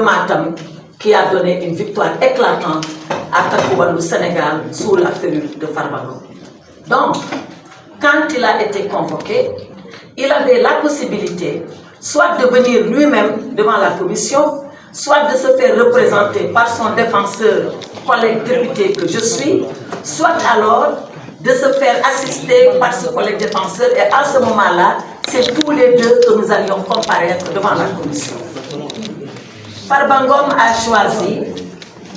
Matam qui a donné une victoire éclatante à Takouba, le Sénégal, sous la férule de Farba Ngom. Donc, quand il a été convoqué, il avait la possibilité soit de venir lui-même devant la commission, soit de se faire représenter par son défenseur, collègue député que je suis, soit alors de se faire assister par ce collègue défenseur. Et à ce moment-là, c'est tous les deux que nous allions comparaître devant la commission. Farba Ngom a choisi,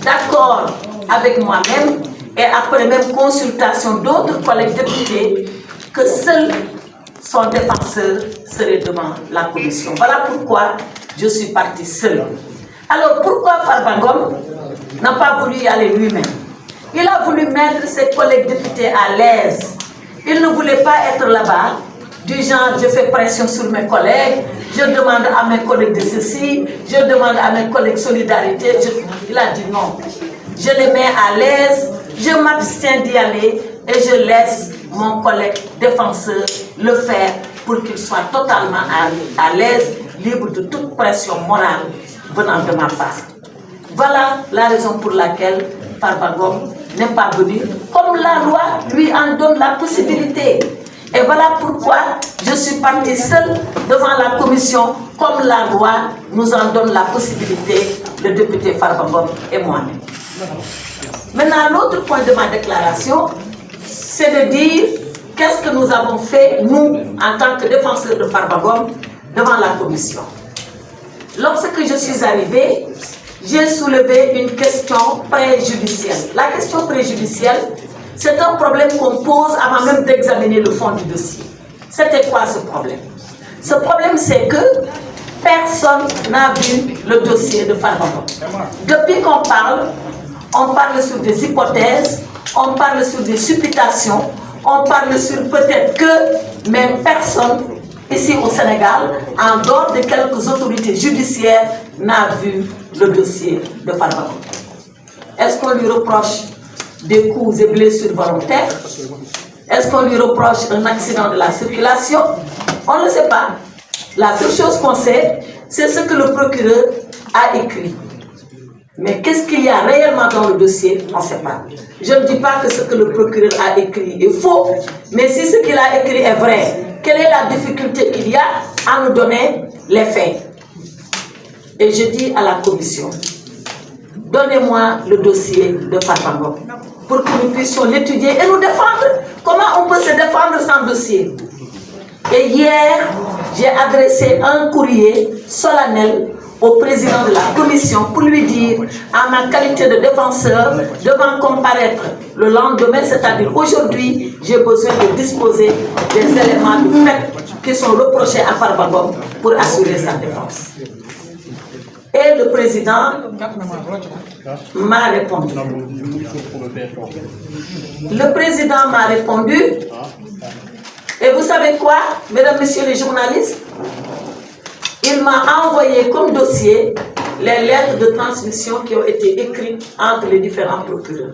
d'accord avec moi-même et après même consultation d'autres collègues députés, que seul son défenseur serait devant la commission. Voilà pourquoi je suis partie seule. Alors pourquoi Farba Ngom n'a pas voulu y aller lui-même? Il a voulu mettre ses collègues députés à l'aise. Il ne voulait pas être là-bas, du genre je fais pression sur mes collègues, je demande à mes collègues de ceci, je demande à mes collègues solidarité. Il a dit non. Je les mets à l'aise, je m'abstiens d'y aller et je laisse mon collègue défenseur le faire pour qu'il soit totalement à l'aise, libre de toute pression morale venant de ma part. Voilà la raison pour laquelle Farba Ngom n'est pas venu, comme la loi lui en donne la possibilité. Et voilà pourquoi je suis partie seule devant la commission, comme la loi nous en donne la possibilité, le député Farba Ngom et moi-même. Maintenant, l'autre point de ma déclaration, c'est de dire qu'est-ce que nous avons fait, nous, en tant que défenseurs de Farba Ngom, devant la commission. Lorsque je suis arrivée, j'ai soulevé une question préjudicielle. La question préjudicielle, c'est un problème qu'on pose avant même d'examiner le fond du dossier. C'était quoi ce problème? Ce problème, c'est que personne n'a vu le dossier de Farba Ngom. Depuis qu'on parle, on parle sur des hypothèses, on parle sur des supputations, on parle sur peut-être que, mais personne ici au Sénégal, en dehors de quelques autorités judiciaires, n'a vu le dossier de Farba Ngom. Est-ce qu'on lui reproche des coups et blessures volontaires? Est-ce qu'on lui reproche un accident de la circulation? On ne le sait pas. La seule chose qu'on sait, c'est ce que le procureur a écrit. Mais qu'est-ce qu'il y a réellement dans le dossier? On ne sait pas. Je ne dis pas que ce que le procureur a écrit est faux, mais si ce qu'il a écrit est vrai, quelle est la difficulté qu'il y a à nous donner les faits? Et je dis à la commission, donnez-moi le dossier de Farba Ngom pour que nous puissions l'étudier et nous défendre. Comment on peut se défendre sans dossier? Et hier, j'ai adressé un courrier solennel au président de la commission pour lui dire, à ma qualité de défenseur, devant comparaître le lendemain, c'est-à-dire aujourd'hui, j'ai besoin de disposer des éléments de fait qui sont reprochés à Farba Ngom pour assurer sa défense. Et le président m'a répondu. Le président m'a répondu. Et vous savez quoi, mesdames, messieurs les journalistes? Il m'a envoyé comme dossier les lettres de transmission qui ont été écrites entre les différents procureurs.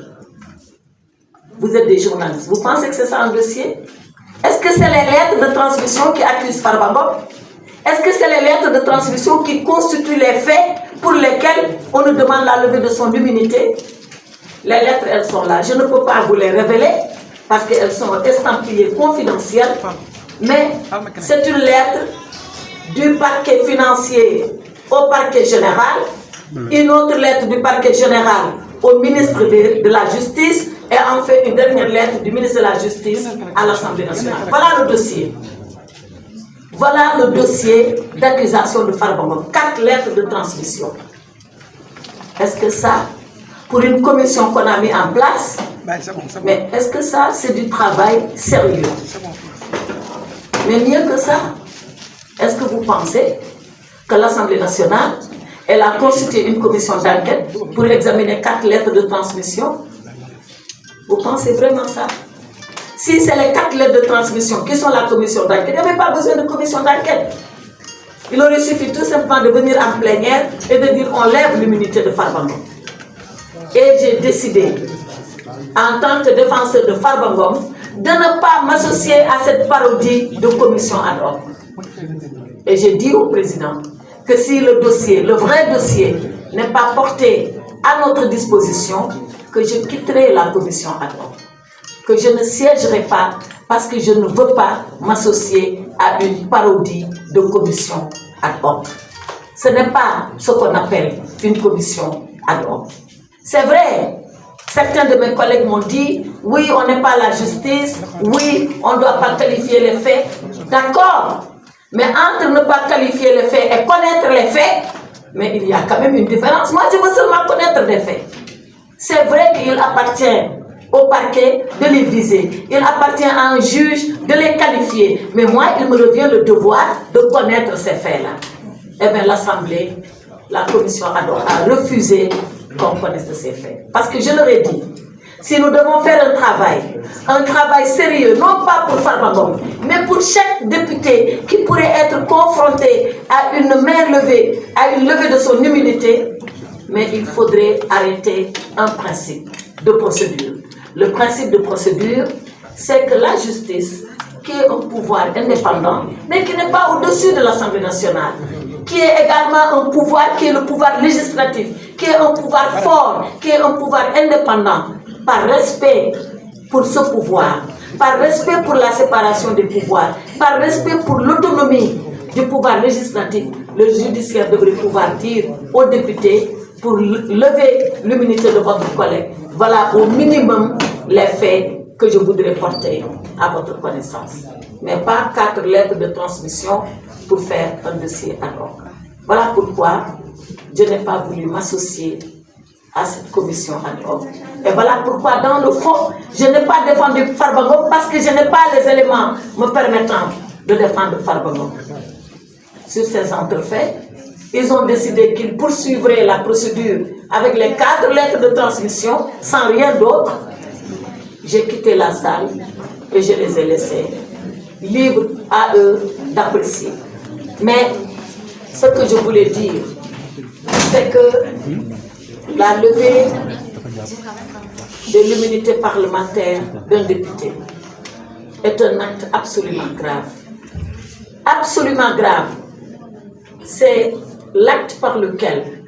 Vous êtes des journalistes. Vous pensez que c'est ça un dossier? Est-ce que c'est les lettres de transmission qui accusent Farba Ngom? Est-ce que c'est les lettres de transmission qui constituent les faits pour lesquels on nous demande la levée de son immunité? Les lettres, elles sont là. Je ne peux pas vous les révéler parce qu'elles sont estampillées confidentielles. Mais c'est une lettre du parquet financier au parquet général, une autre lettre du parquet général au ministre de la Justice et enfin une dernière lettre du ministre de la Justice à l'Assemblée nationale. Voilà le dossier. Voilà le dossier d'accusation de Farba Ngom. 4 lettres de transmission. Est-ce que ça, pour une commission qu'on a mis en place, mais est-ce que ça, c'est du travail sérieux? Mais mieux que ça, est-ce que vous pensez que l'Assemblée nationale, elle a constitué une commission d'enquête pour examiner 4 lettres de transmission? Vous pensez vraiment ça? Si c'est les 4 lettres de transmission qui sont la commission d'enquête, il n'y avait pas besoin de commission d'enquête. Il aurait suffi tout simplement de venir en plénière et de dire on lève l'immunité de Farba Ngom. Et j'ai décidé, en tant que défenseur de Farba Ngom, de ne pas m'associer à cette parodie de commission ad hoc. Et j'ai dit au président que si le dossier, le vrai dossier, n'est pas porté à notre disposition, que je quitterai la commission ad hoc, que je ne siégerai pas parce que je ne veux pas m'associer à une parodie de commission ad hoc. Ce n'est pas ce qu'on appelle une commission ad hoc. C'est vrai, certains de mes collègues m'ont dit, oui, on n'est pas la justice, oui, on ne doit pas qualifier les faits. D'accord, mais entre ne pas qualifier les faits et connaître les faits, mais il y a quand même une différence. Moi, je veux seulement connaître les faits. C'est vrai qu'il appartient au parquet de les viser. Il appartient à un juge de les qualifier. Mais moi, il me revient le devoir de connaître ces faits-là. Eh bien, l'Assemblée, la commission a refusé qu'on connaisse de ces faits. Parce que je leur ai dit, si nous devons faire un travail sérieux, non pas pour Farba Ngom, mais pour chaque député qui pourrait être confronté à une main levée, à une levée de son immunité, mais il faudrait arrêter un principe de procédure. Le principe de procédure, c'est que la justice, qui est un pouvoir indépendant, mais qui n'est pas au-dessus de l'Assemblée nationale, qui est également un pouvoir qui est le pouvoir législatif, qui est un pouvoir fort, qui est un pouvoir indépendant, par respect pour ce pouvoir, par respect pour la séparation des pouvoirs, par respect pour l'autonomie du pouvoir législatif, le judiciaire devrait pouvoir dire aux députés, pour lever l'immunité de votre collègue, voilà au minimum les faits que je voudrais porter à votre connaissance. Mais pas 4 lettres de transmission pour faire un dossier ad hoc. Voilà pourquoi je n'ai pas voulu m'associer à cette commission ad hoc. Et voilà pourquoi, dans le fond, je n'ai pas défendu Farba Ngom parce que je n'ai pas les éléments me permettant de défendre Farba Ngom. Sur ces entrefaits, ils ont décidé qu'ils poursuivraient la procédure avec les 4 lettres de transmission, sans rien d'autre. J'ai quitté la salle et je les ai laissés libres à eux d'apprécier. Mais ce que je voulais dire, c'est que la levée de l'immunité parlementaire d'un député est un acte absolument grave. Absolument grave. C'est l'acte par lequel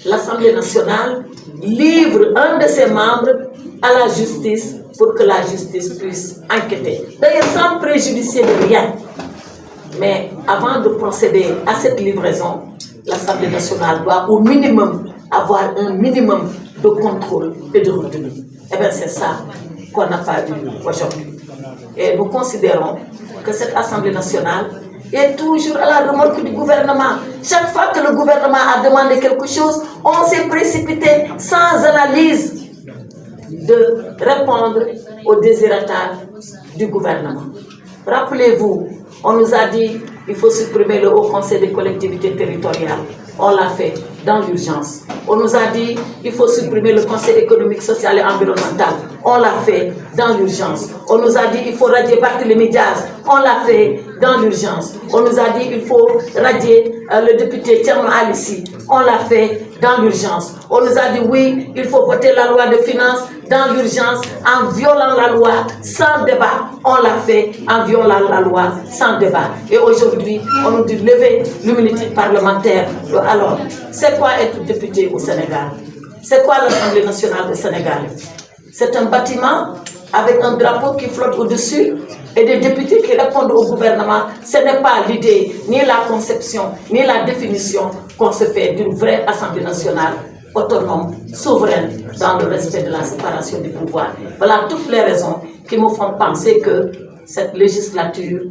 l'Assemblée nationale livre un de ses membres à la justice pour que la justice puisse enquêter. D'ailleurs, sans préjudicier de rien. Mais avant de procéder à cette livraison, l'Assemblée nationale doit au minimum avoir un minimum de contrôle et de retenue. Eh bien, c'est ça qu'on n'a pas vu aujourd'hui. Et nous considérons que cette Assemblée nationale est toujours à la remorque du gouvernement. Chaque fois que le gouvernement a demandé quelque chose, on s'est précipité sans analyse de répondre aux désirata du gouvernement. Rappelez-vous, on nous a dit qu'il faut supprimer le Haut Conseil des collectivités territoriales. On l'a fait dans l'urgence. On nous a dit qu'il faut supprimer le Conseil économique, social et environnemental. On l'a fait dans l'urgence. On nous a dit qu'il faut radier Barthélémy Diaz. On l'a fait dans l'urgence. On nous a dit qu'il faut radier le député Thierno Alissi. On l'a fait dans l'urgence. On nous a dit oui, il faut voter la loi de finances dans l'urgence en violant la loi sans débat. On l'a fait en violant la loi sans débat. Et aujourd'hui, on nous dit lever l'immunité parlementaire. Alors, c'est quoi être député au Sénégal? C'est quoi l'Assemblée nationale du Sénégal? C'est un bâtiment avec un drapeau qui flotte au-dessus et des députés qui répondent au gouvernement. Ce n'est pas l'idée, ni la conception, ni la définition qu'on se fait d'une vraie Assemblée nationale autonome, souveraine, dans le respect de la séparation des pouvoirs. Voilà toutes les raisons qui me font penser que cette législature,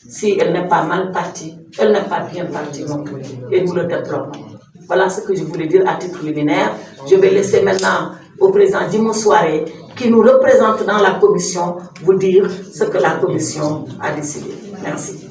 si elle n'est pas mal partie, elle n'est pas bien partie non plus. Et nous le déplorons. Voilà ce que je voulais dire à titre liminaire. Je vais laisser maintenant au président Djimo Souaré, qui nous représente dans la commission, vous dire ce que la commission a décidé. Merci.